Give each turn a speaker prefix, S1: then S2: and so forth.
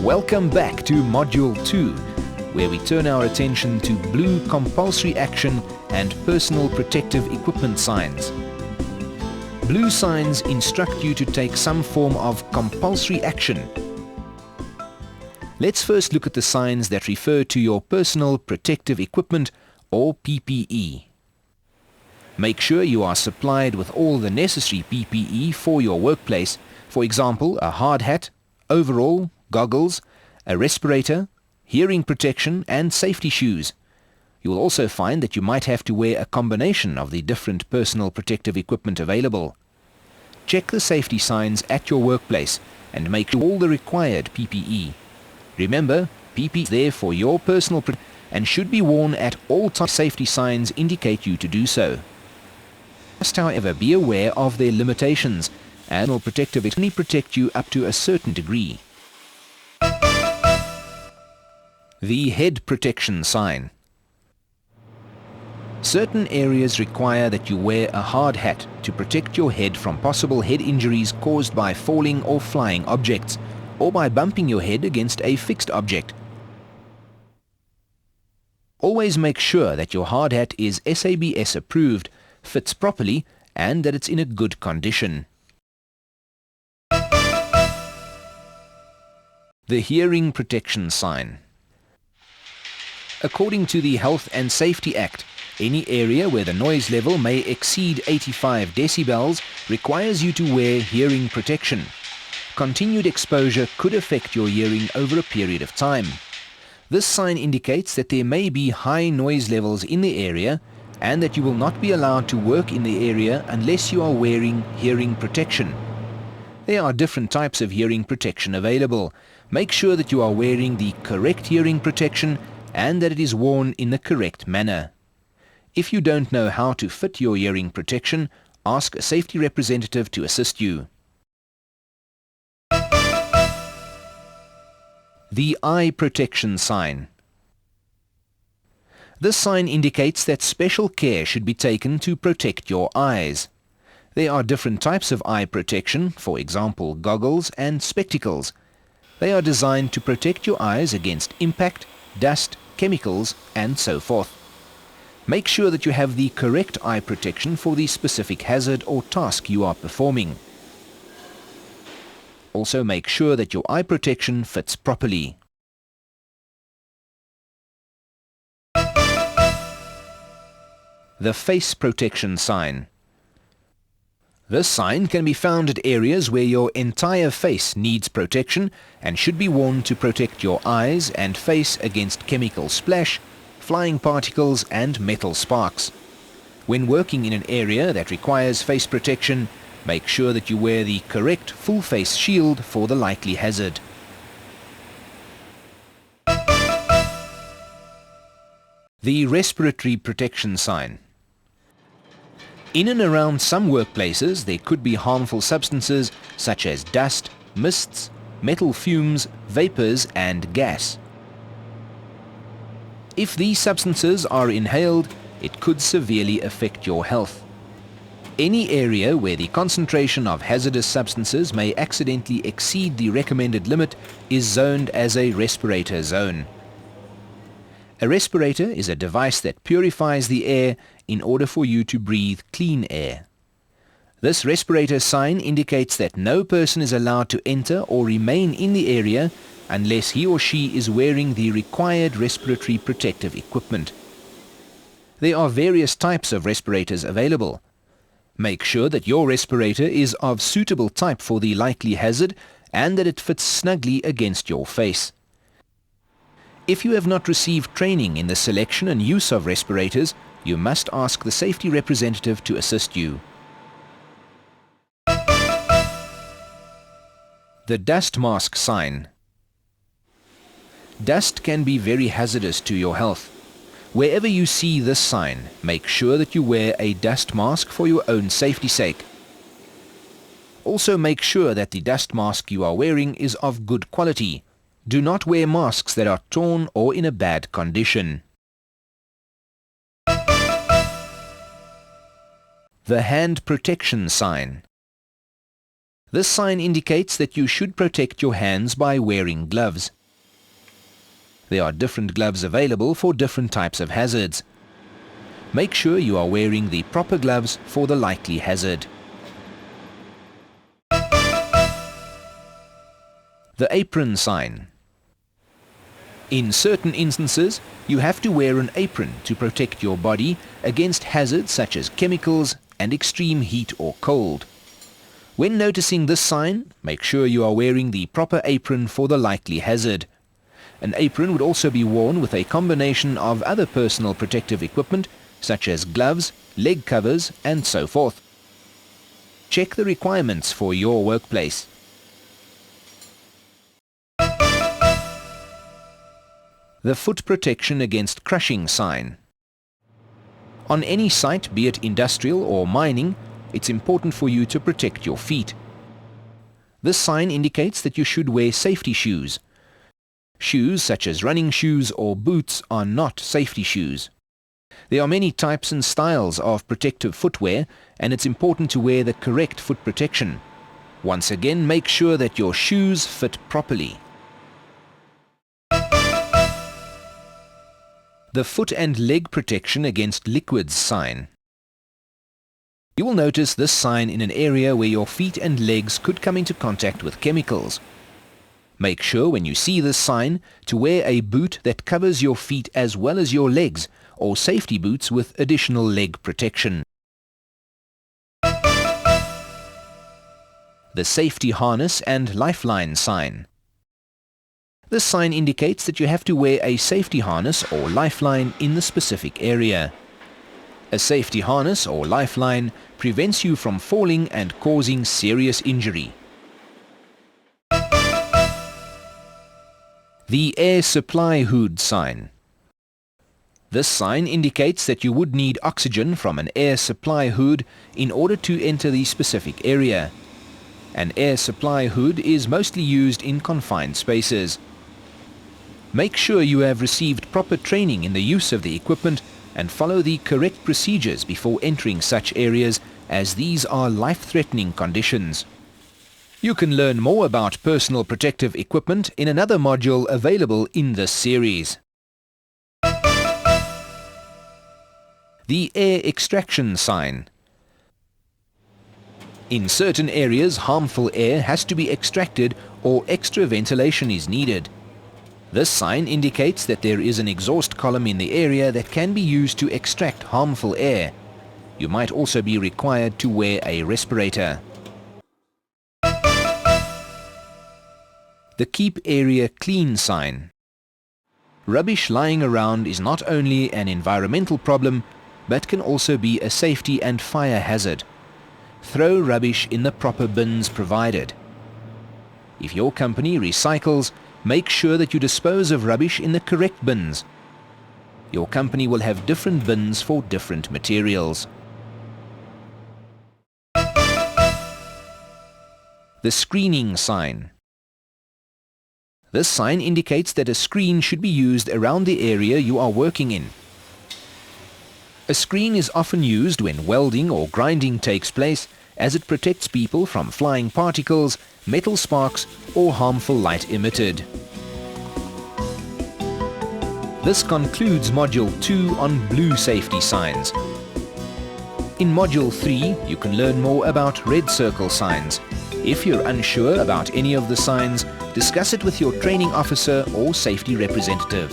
S1: Welcome back to Module 2, where we turn our attention to blue compulsory action and personal protective equipment signs. Blue signs instruct you to take some form of compulsory action. Let's first look at the signs that refer to your personal protective equipment or PPE. Make sure you are supplied with all the necessary PPE for your workplace, for example, a hard hat, overall, goggles, a respirator, hearing protection and safety shoes. You will also find that you might have to wear a combination of the different personal protective equipment available. Check the safety signs at your workplace and make all the required PPE. Remember, PPE is there for your personal protection and should be worn at all times. Safety signs indicate you to do so. Must, however, be aware of their limitations, and personal protective only protect you up to a certain degree. The head protection sign. Certain areas require that you wear a hard hat to protect your head from possible head injuries caused by falling or flying objects, or by bumping your head against a fixed object. Always make sure that your hard hat is SABS approved, fits properly, and that it's in a good condition. The hearing protection sign. According to the Health and Safety Act, any area where the noise level may exceed 85 decibels requires you to wear hearing protection. Continued exposure could affect your hearing over a period of time. This sign indicates that there may be high noise levels in the area and that you will not be allowed to work in the area unless you are wearing hearing protection. There are different types of hearing protection available. Make sure that you are wearing the correct hearing protection and that it is worn in the correct manner. If you don't know how to fit your hearing protection, ask a safety representative to assist you. The eye protection sign. This sign indicates that special care should be taken to protect your eyes. There are different types of eye protection, for example goggles and spectacles. They are designed to protect your eyes against impact, dust, chemicals, and so forth. Make sure that you have the correct eye protection for the specific hazard or task you are performing. Also make sure that your eye protection fits properly. The face protection sign. This sign can be found at areas where your entire face needs protection and should be worn to protect your eyes and face against chemical splash, flying particles and metal sparks. When working in an area that requires face protection, make sure that you wear the correct full face shield for the likely hazard. The respiratory protection sign. In and around some workplaces, there could be harmful substances such as dust, mists, metal fumes, vapors, and gas. If these substances are inhaled, it could severely affect your health. Any area where the concentration of hazardous substances may accidentally exceed the recommended limit is zoned as a respirator zone. A respirator is a device that purifies the air in order for you to breathe clean air. This respirator sign indicates that no person is allowed to enter or remain in the area unless he or she is wearing the required respiratory protective equipment. There are various types of respirators available. Make sure that your respirator is of suitable type for the likely hazard and that it fits snugly against your face. If you have not received training in the selection and use of respirators, you must ask the safety representative to assist you. The dust mask sign. Dust can be very hazardous to your health. Wherever you see this sign, make sure that you wear a dust mask for your own safety's sake. Also make sure that the dust mask you are wearing is of good quality. Do not wear masks that are torn or in a bad condition. The hand protection sign. This sign indicates that you should protect your hands by wearing gloves. There are different gloves available for different types of hazards. Make sure you are wearing the proper gloves for the likely hazard. The apron sign. In certain instances, you have to wear an apron to protect your body against hazards such as chemicals and extreme heat or cold. When noticing this sign, make sure you are wearing the proper apron for the likely hazard. An apron would also be worn with a combination of other personal protective equipment such as gloves, leg covers, and so forth. Check the requirements for your workplace. The foot protection against crushing sign. On any site, be it industrial or mining, it's important for you to protect your feet. This sign indicates that you should wear safety shoes. Shoes such as running shoes or boots are not safety shoes. There are many types and styles of protective footwear, and it's important to wear the correct foot protection. Once again, make sure that your shoes fit properly. The foot and leg protection against liquids sign. You will notice this sign in an area where your feet and legs could come into contact with chemicals. Make sure when you see this sign to wear a boot that covers your feet as well as your legs, or safety boots with additional leg protection. The safety harness and lifeline sign. This sign indicates that you have to wear a safety harness or lifeline in the specific area. A safety harness or lifeline prevents you from falling and causing serious injury. The air supply hood sign. This sign indicates that you would need oxygen from an air supply hood in order to enter the specific area. An air supply hood is mostly used in confined spaces. Make sure you have received proper training in the use of the equipment and follow the correct procedures before entering such areas, as these are life-threatening conditions. You can learn more about personal protective equipment in another module available in this series. The air extraction sign. In certain areas, harmful air has to be extracted or extra ventilation is needed. This sign indicates that there is an exhaust column in the area that can be used to extract harmful air. You might also be required to wear a respirator. The keep area clean sign. Rubbish lying around is not only an environmental problem, but can also be a safety and fire hazard. Throw rubbish in the proper bins provided. If your company recycles, make sure that you dispose of rubbish in the correct bins. Your company will have different bins for different materials. The screening sign. This sign indicates that a screen should be used around the area you are working in. A screen is often used when welding or grinding takes place, as it protects people from flying particles, metal sparks, or harmful light emitted. This concludes Module 2 on blue safety signs. In Module 3, you can learn more about red circle signs. If you're unsure about any of the signs, discuss it with your training officer or safety representative.